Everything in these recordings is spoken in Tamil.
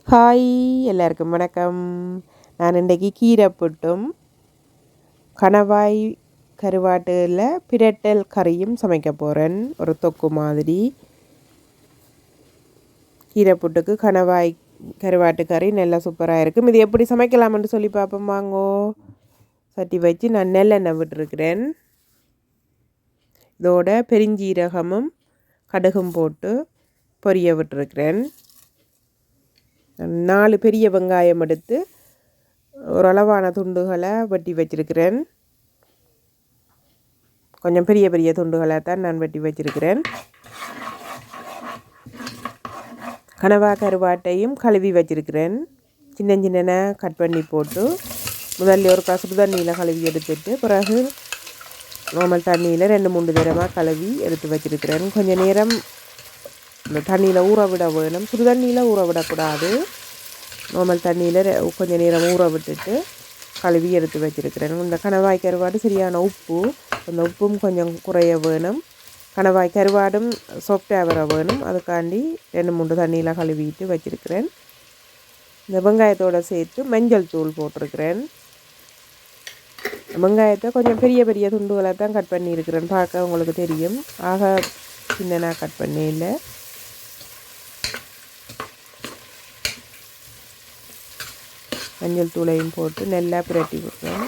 ஹாய், எல்லாருக்கும் வணக்கம். நான் இன்றைக்கி கீரை புட்டும் கணவாய் கருவாட்டில் பிரட்டல் கறியும் சமைக்க போகிறேன். ஒரு தொக்கு மாதிரி. கீரை புட்டுக்கு கணவாய் கருவாட்டு கறி நல்லா சூப்பராக இருக்கும். இது எப்படி சமைக்கலாம்னு சொல்லி பார்ப்போம் வாங்கோ. சட்டி வச்சு நான் நெல்லெண்ணெய் விட்டுருக்கிறேன். இதோட பெருஞ்சீரகமும் கடுகும் போட்டு பொரிய விட்டுருக்கிறேன். 4 பெரிய வெங்காயம் எடுத்து ஓரளவான துண்டுகளை வெட்டி வச்சிருக்கிறேன். கொஞ்சம் பெரிய பெரிய துண்டுகளை தான் நான் வெட்டி வச்சிருக்கிறேன். கணவா கருவாட்டையும் கழுவி வச்சிருக்கிறேன். சின்ன சின்ன கட் பண்ணி போட்டு முதல்ல ஒரு கசுடு தண்ணியில் கழுவி எடுத்துட்டு பிறகு நார்மல் தண்ணியில் 2-3 தடவை கழுவி எடுத்து வச்சிருக்கிறேன். கொஞ்சம் நேரம் இந்த தண்ணியில் ஊற விட வேணும். சுடு தண்ணியில் ஊற விடக்கூடாது. நார்மல் தண்ணியில் கொஞ்சம் நேரம் ஊற விட்டுட்டு கழுவி எடுத்து வச்சுருக்கிறேன். இந்த கணவாய் கருவாடு சரியான உப்பு, அந்த உப்பும் கொஞ்சம் குறைய வேணும். கணவாய் கருவாடும் சாஃப்டாக வர வேணும். அதுக்காண்டி 2-3 தண்ணியில் கழுவிட்டு வச்சுருக்கிறேன். இந்த வெங்காயத்தோடு சேர்த்து மஞ்சள் தூள் போட்டிருக்கிறேன். வெங்காயத்தை கொஞ்சம் பெரிய பெரிய துண்டுகளை தான் கட் பண்ணியிருக்கிறேன். பார்க்க உங்களுக்கு தெரியும். ஆக சின்னனாக கட் பண்ணி இல்லை. மஞ்சள் தூளையும் போட்டு நல்லா பிரட்டி விட்டுறேன்.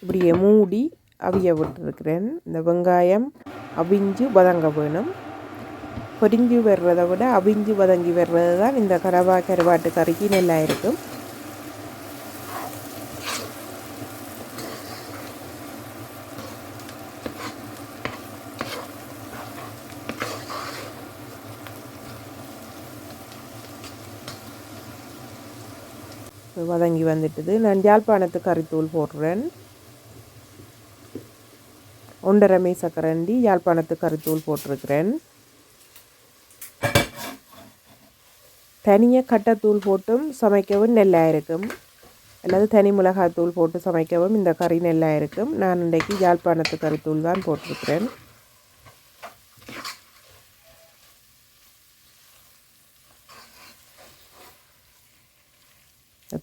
இப்படியே மூடி அவிய விட்டுருக்கிறேன். இந்த வெங்காயம் அவிஞ்சு வதங்க வேணும். பொரிஞ்சு வர்றதை விட அவிஞ்சு வதங்கி வர்றது தான் இந்த கருவாட்டு கறிக்கு நல்லா இருக்கும். வதங்கி வந்துட்டுது. நான் யாழ்ப்பாணத்து கறித்தூள் போடுறேன். 1.5 மேசக்கரண்டி யாழ்ப்பாணத்து கறித்தூள் போட்டிருக்கிறேன். தனியாக கட்டைத்தூள் போட்டும் சமைக்கவும் நல்லா இருக்கும். அல்லது தனி மிளகாத்தூள் போட்டு சமைக்கவும் இந்த கறி நல்லா இருக்கும். நான் இன்றைக்கு யாழ்ப்பாணத்து கறித்தூள் தான் போட்டிருக்கிறேன்.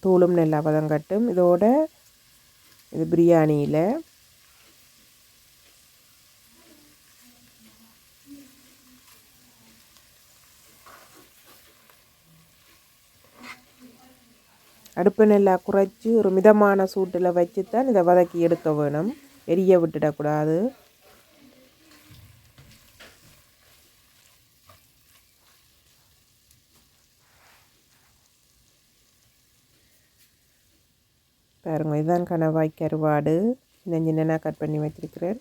தூளும் நல்லா வதங்கட்டும். இதோட இது பிரியாணியில் அடுப்பு நல்லா குறைச்சி ஒரு மிதமான சூட்டில் வச்சு தான் இதை வதக்கி எடுக்க வேணும். எரிய விட்டுடக்கூடாது. பாருங்கள், இதுதான் கணவாய் கருவாடு. சின்ன கட் பண்ணி வச்சிருக்கிறேன்.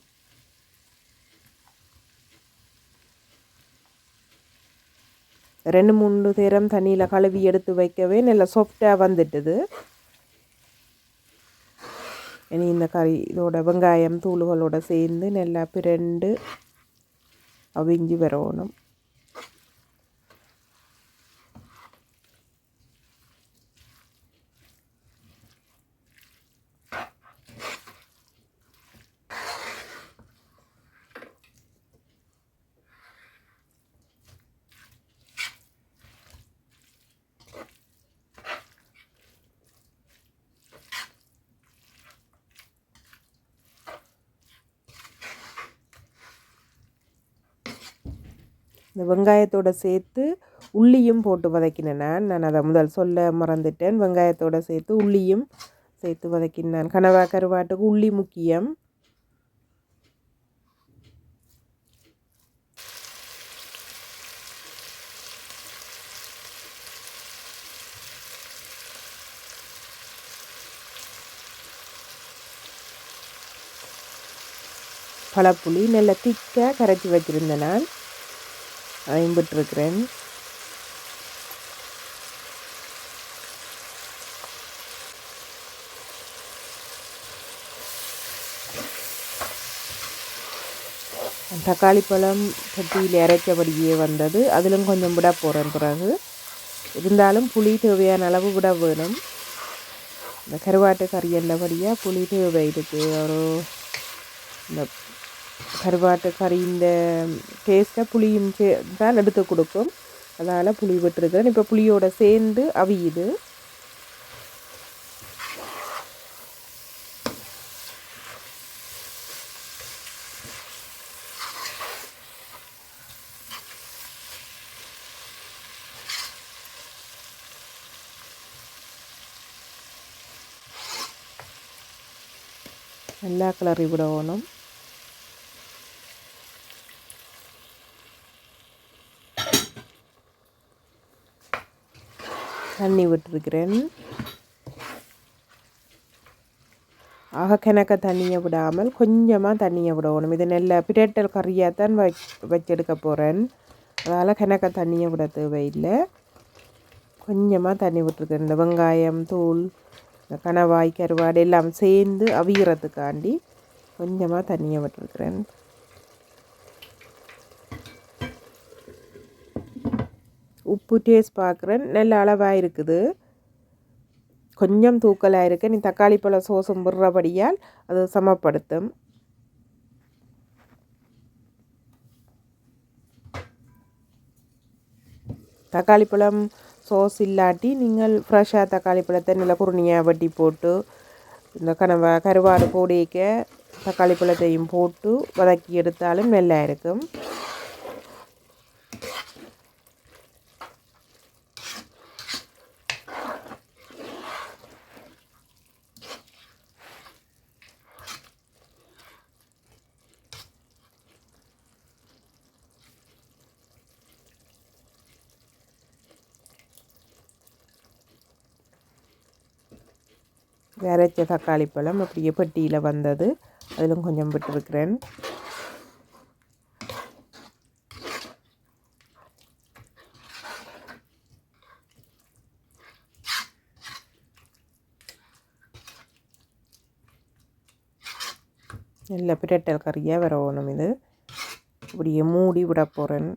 ரெண்டு 3 தேரம் தண்ணியில் கழுவி எடுத்து வைக்கவே நல்லா சாஃப்டாக வந்துட்டுது. இனி இந்த கறி இதோட வெங்காயம் தூளுகளோடு சேர்ந்து நல்லா பிரண்டு அவிஞ்சி வரணும். இந்த வெங்காயத்தோடு சேர்த்து உள்ளியும் போட்டு வதக்கினேன். நான் அதை முதல் சொல்ல மறந்துட்டேன். வெங்காயத்தோடு சேர்த்து உள்ளியும் சேர்த்து வதக்கினேன். கணவா கருவாட்டுக்கு உள்ளி முக்கியம். பழப்புளி நல்லா திக்காக கரைச்சி வச்சுருந்தேன். நான் அதையும் விட்டுருக்கிறேன். தக்காளி பழம் சட்டியில் அரைச்சபடியே வந்தது. அதிலும் கொஞ்சம் விட போகிறேன். பிறகு இருந்தாலும் புளி தேவையான அளவு விட வேணும். இந்த கருவாட்டு கறி எல்லாபடியாக புளி தேவை இருக்குது. ஒரு இந்த கருவாட்டு கறி இந்த டேஸ்ட்டை புளியும் தான் எடுத்து கொடுக்கும். அதனால் புளி விட்டுருக்கிறேன். இப்போ புளியோடு சேர்ந்து அவியுது. நல்லா கிளறி விடணும். தண்ணி விட்டுருக்கிறேன். கிணக்க தண்ணியை விடாமல் கொஞ்சமாக தண்ணியை விடணும். இது நல்ல பிரட்டல் கறியாக தான் வச்செடுக்க போகிறேன். அதனால் கிணக்க தண்ணியை விட தேவையில்லை. கொஞ்சமாக தண்ணி விட்டுருக்கேன். இந்த வெங்காயம் தூள், இந்த கணவாய் கருவாடு எல்லாம் சேர்ந்து அவியறதுக்காண்டி கொஞ்சமாக தண்ணியை விட்டுருக்கிறேன். உப்பு டேஸ்ட் பார்க்குறேன். நல்ல அளவாக இருக்குது. கொஞ்சம் தூக்கலாக இருக்குது. நீ தக்காளி பழ சோசம் விடுறபடியால் அது சமப்படுத்தும். தக்காளி பழம் சோஸ் இல்லாட்டி நீங்கள் ஃப்ரெஷ்ஷாக தக்காளி பழத்தை நல்லா குருணியாக வட்டி போட்டு இந்த கருவாடு போடிக்க தக்காளி பழத்தையும் போட்டு வதக்கி எடுத்தாலும் நல்லா இருக்கும். அரைச்ச தக்காளி பழம் அப்படியே பெட்டியில் வந்தது. அதிலும் கொஞ்சம் விட்டுருக்கிறேன். நல்ல பிரட்டல் கறியாக வரணும். இது இப்படியே மூடி விட போகிறேன்.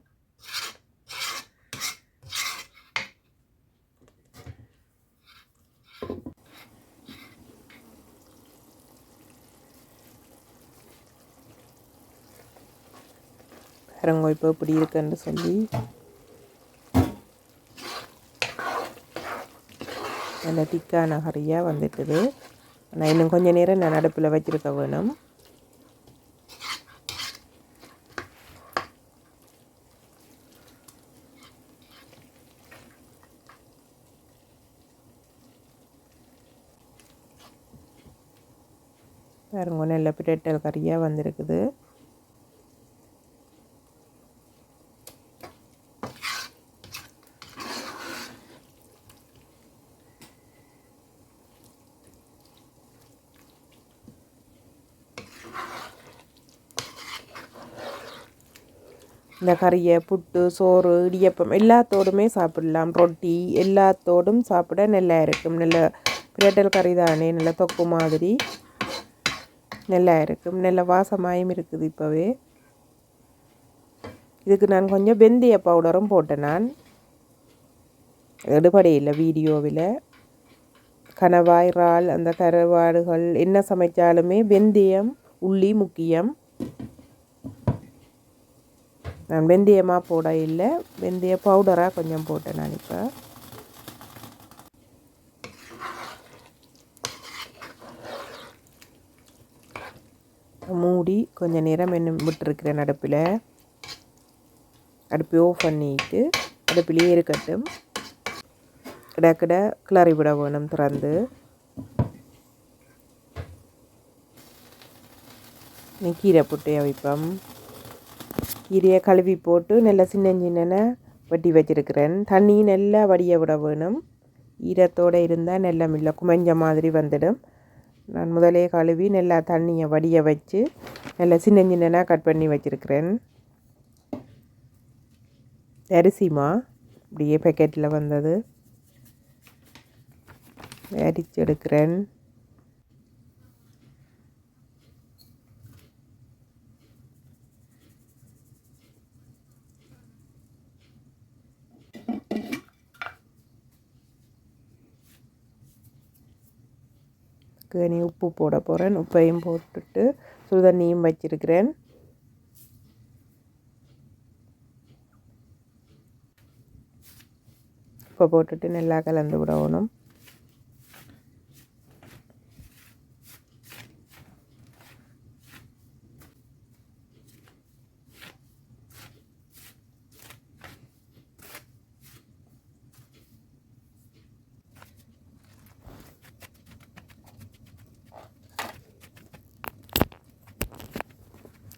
பாருங்க இப்போ இப்படி இருக்குன்னு சொல்லி நல்ல திக்கான கறியாக வந்துட்டுது. ஆனால் இன்னும் கொஞ்சம் நேரம் நான் அடுப்பில் வச்சுருக்க வேணும். பாருங்க நல்ல பிரட்டல் கறியாக வந்திருக்குது. இந்த கறியை புட்டு சோறு இடியப்பம் எல்லாத்தோடுமே சாப்பிடலாம். ரொட்டி எல்லாத்தோடும் சாப்பிட நல்லா இருக்கும். நல்ல பிரட்டல் கறி தானே, நல்ல தொக்கு மாதிரி நல்லா இருக்கும். நல்ல வாசமாயும் இருக்குது. இப்போவே இதுக்கு நான் கொஞ்சம் வெந்தய பவுடரும் போட்டேன். நான் எடுபடையில் வீடியோவில் கணவாய் இறால் அந்த கருவாடுகள் என்ன சமைச்சாலுமே வெந்தயம் உள்ளி முக்கியம். நான் வெந்தயமாக போட இல்லை, வெந்தய பவுடராக கொஞ்சம் போட்டேன். நான் இப்போ மூடி கொஞ்சம் நேரம் என்ன விட்டுருக்கிறேன். அடுப்பை ஆஃப் பண்ணிட்டு அடுப்பிலேயே இருக்கட்டும். கிடக்கிட கிளறி விட வேணும் திறந்து. கீரை போட்டு வைப்போம். கீரையை கழுவி போட்டு நல்லா சின்ன வெட்டி வச்சுருக்கிறேன். தண்ணி நல்லா வடிய விட வேணும். ஈரத்தோடு இருந்தால் நல்லா மில்ல குமைஞ்ச மாதிரி வந்துடும். நான் முதலே கழுவி நல்லா தண்ணியை வடிய வச்சு நல்லா சின்ன கட் பண்ணி வச்சுருக்கிறேன். அரிசிமா இப்படியே பேக்கெட்டில் வந்தது அரிச்சு எடுக்கிறேன். இதுக்கு இனி உப்பு போட போகிறேன். உப்பையும் போட்டுட்டு சுடுதண்ணியும் வச்சிருக்கிறேன். உப்பை போட்டுட்டு நல்லா கலந்து விடணும்.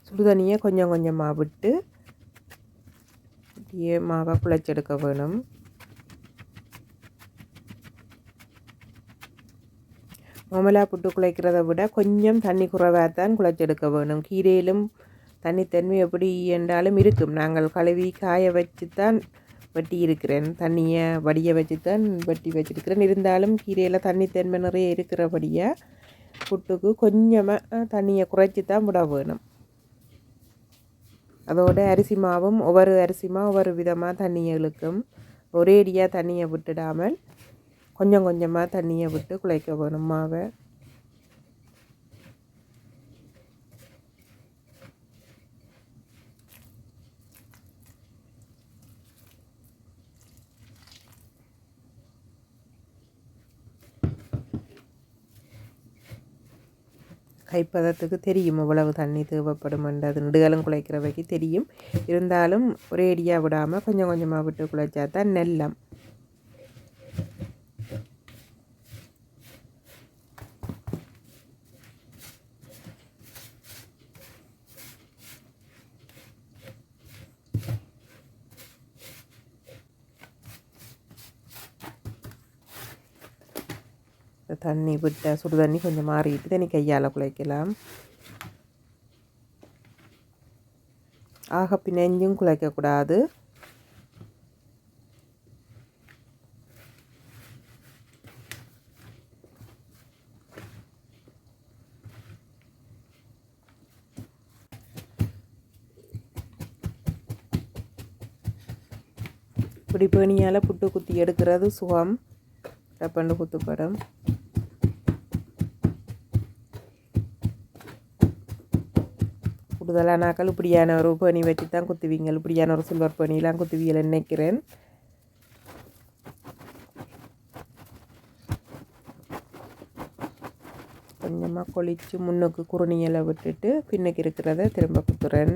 சுடுதண்ணியை கொஞ்சம் கொஞ்சமாக விட்டு இப்படியே மாவை குழைச்செடுக்க வேணும். மாமலா புட்டு குழைக்கிறத விட கொஞ்சம் தண்ணி குறைவாக தான் குழைச்செடுக்க வேணும். கீரையிலும் தண்ணித்தன்மை எப்படி என்றாலும் இருக்கும். நாங்கள் கழுவி காய வச்சு தான் வெட்டி இருக்கிறேன். தண்ணியை வடிய வச்சு தான் வெட்டி வச்சிருக்கிறேன். இருந்தாலும் கீரையில் தண்ணித்தன்மை நிறைய இருக்கிறபடியாக புட்டுக்கு கொஞ்சமாக தண்ணியை குறைச்சி தான் விட வேணும். அதோட அரிசி மாவும் ஒவ்வொரு அரிசி மாவு ஒவ்வொரு விதமாக தண்ணியை இழுக்கும். ஒரேடியாக தண்ணியை விட்டுடாமல் கொஞ்சம் கொஞ்சமாக தண்ணியை விட்டு குழைக்க வேணும் மாவை. கைப்பதத்துக்கு தெரியும் இவ்வளவு தண்ணி தேவைப்படும் அது நெடுகாலம் குழைக்கிறவைக்கு தெரியும். இருந்தாலும் ஒரேடியாக விடாமல் கொஞ்சம் கொஞ்சமாக விட்டு குழைச்சா தான் நெல்லம். தண்ணி விட்ட சுடு தண்ணி கொஞ்சம் மாறிட்டு தண்ணி கையால் குழைக்கலாம். ஆக பிணைஞ்சும் குழைக்கக்கூடாது. இப்படி பேணியால் புட்டு குத்தி எடுக்கிறது சுகம். டப்பண்டு குத்துப்படம். கூடுதலாக நாக்கள் இப்படியான ஒரு பேணி வச்சு தான் குத்துவீங்க. இப்படியான ஒரு சில்வர் பேணிலாம் குத்துவீங்கன்னு நினைக்கிறேன். கொஞ்சமாக கொளித்து முன்னுக்கு குறுணியலை விட்டுட்டு பின்னுக்கு இருக்கிறத திரும்ப குத்துறேன்.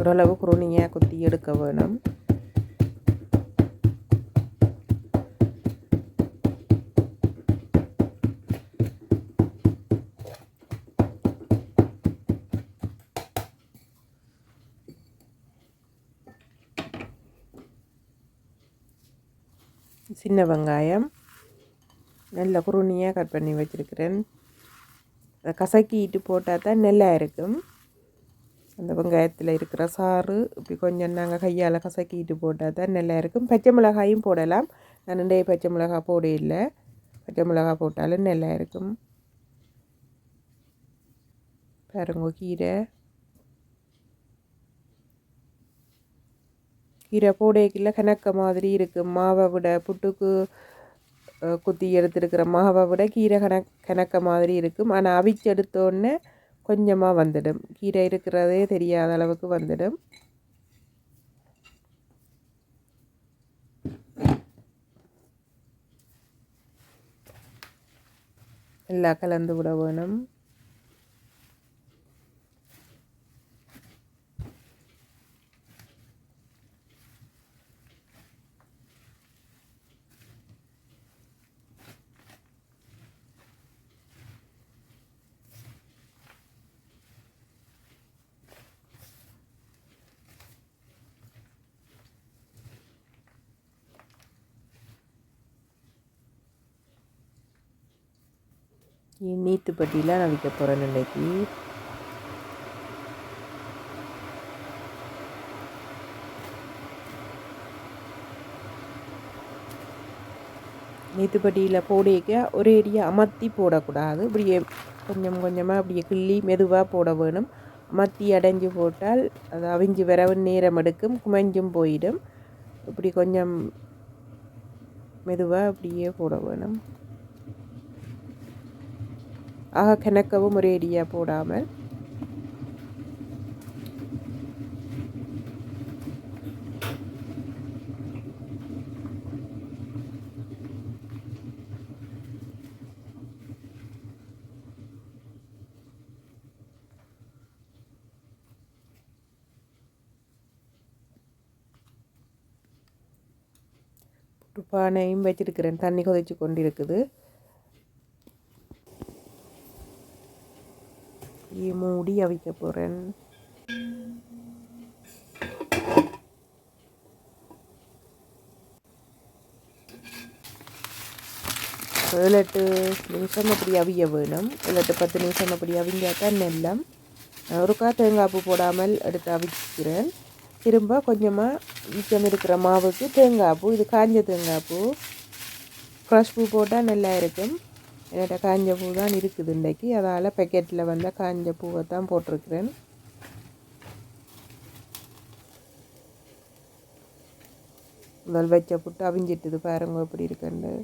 ஓரளவு குறுணியாக குத்தி எடுக்க வேணும். சின்ன வெங்காயம் நல்ல குறுணியாக கட் பண்ணி வச்சுருக்கிறேன். அதை கசக்கிட்டு போட்டால் தான் நல்லா இருக்கும். அந்த வெங்காயத்தில் இருக்கிற சாறு இப்படி கொஞ்சம் நாங்கள் கையால் கசக்கிட்டு போட்டால் தான் நல்லா இருக்கும். பச்சை மிளகாயும் போடலாம். நான் நிறைய பச்சை மிளகாய் போட இல்லை. பச்சை மிளகாய் போட்டாலும் நல்லா இருக்கும். பாருங்க கீரை போடைக்குள்ள கணக்க மாதிரி இருக்கும். மாவை விட புட்டுக்கு குத்தி எடுத்துருக்கிற மாவை விட கீரை கணக்க மாதிரி இருக்கும். ஆனால் அவிச்சு எடுத்தோடனே கொஞ்சமாக வந்துடும். கீரை இருக்கிறதே தெரியாத அளவுக்கு வந்துடும். எல்லாம் கலந்து விட வேணும். நீத்துப்பட்டியில் நான் விற்க போகிறேன் இன்றைக்கி. நீத்துப்பட்டியில் போடிக்க ஒரே அடியாக அமர்த்தி போடக்கூடாது. இப்படியே கொஞ்சம் கொஞ்சமாக அப்படியே கிள்ளி மெதுவாக போட வேணும். அமர்த்தி அடைஞ்சு போட்டால் அது அவிஞ்சு வரவும் நேரம் எடுக்கும், குமைஞ்சும் போயிடும். இப்படி கொஞ்சம் மெதுவாக அப்படியே போட வேணும். ஆக கிணக்கவும் ஒரே அடியாக போடாமல் பானையும் வச்சிருக்கிறேன். தண்ணி கொதிச்சு கொண்டு இருக்குது. மூடி அவிக்க போகிறேன். ஏழு 8 நிமிஷம் அப்படி அவிய வேணும். 7 8 10 நிமிஷம் அப்படி அவிஞ்சாக்கா நெல்லம். ஒருக்கா தேங்காய் பூ போடாமல் எடுத்து அவிக்கிறேன். திரும்ப கொஞ்சமாக மிச்சம் இருக்கிற மாவுக்கு தேங்காய் பூ, இது காஞ்ச தேங்காய் பூ, ஃப்ரெஷ் பூ போட்டால் நல்லா இருக்கும். என்கிட்ட காஞ்ச பூ தான் இருக்குது இன்றைக்கி, அதால் பேக்கெட்டில் வந்த காஞ்ச பூவை தான் போட்டிருக்கிறேன். முதல் வச்ச புட்டு அவிஞ்சிட்டுது பாருங்க எப்படி இருக்குன்னு.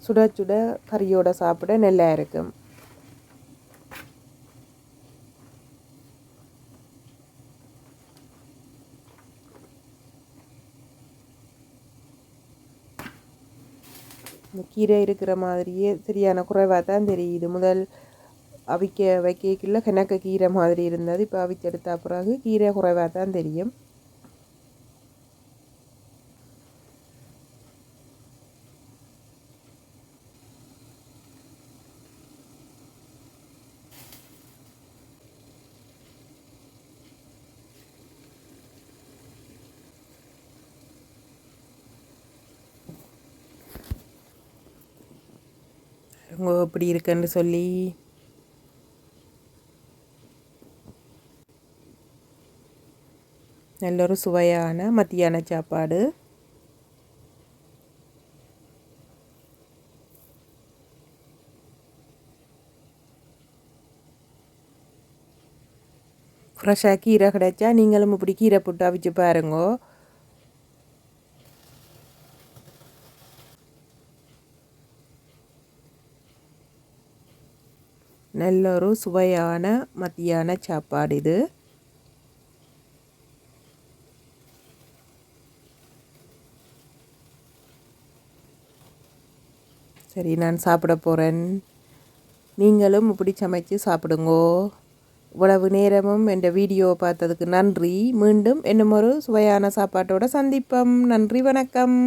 சுட சுட கறியோட சாப்பிட நல்லா இருக்கும். இந்த கீரை இருக்கிற மாதிரியே சரியான குறைவாக தான் தெரியுது. முதல் அவிக்க வைக்கல கிணக்க கீரை மாதிரி இருந்தது. இப்போ அவிச்செடுத்த பிறகு கீரை குறைவாக தான் தெரியும். இப்படி இருக்குன்னு சொல்லி நல்ல ஒரு சுவையான மத்தியான சாப்பாடு. ஃப்ரெஷ்ஷாக கீரை கிடைச்சா நீங்களும் இப்படி கீரை போட்டு அவிச்சு பாருங்கோ. நல்ல ஒரு சுவையான மத்தியான சாப்பாடு இது. சரி, நான் சாப்பிட போகிறேன். நீங்களும் இப்படி சமைச்சு சாப்பிடுங்கோ. இவ்வளவு நேரமும் என் வீடியோவை பார்த்ததுக்கு நன்றி. மீண்டும் இன்னும் ஒரு சுவையான சாப்பாட்டோட சந்திப்போம். நன்றி, வணக்கம்.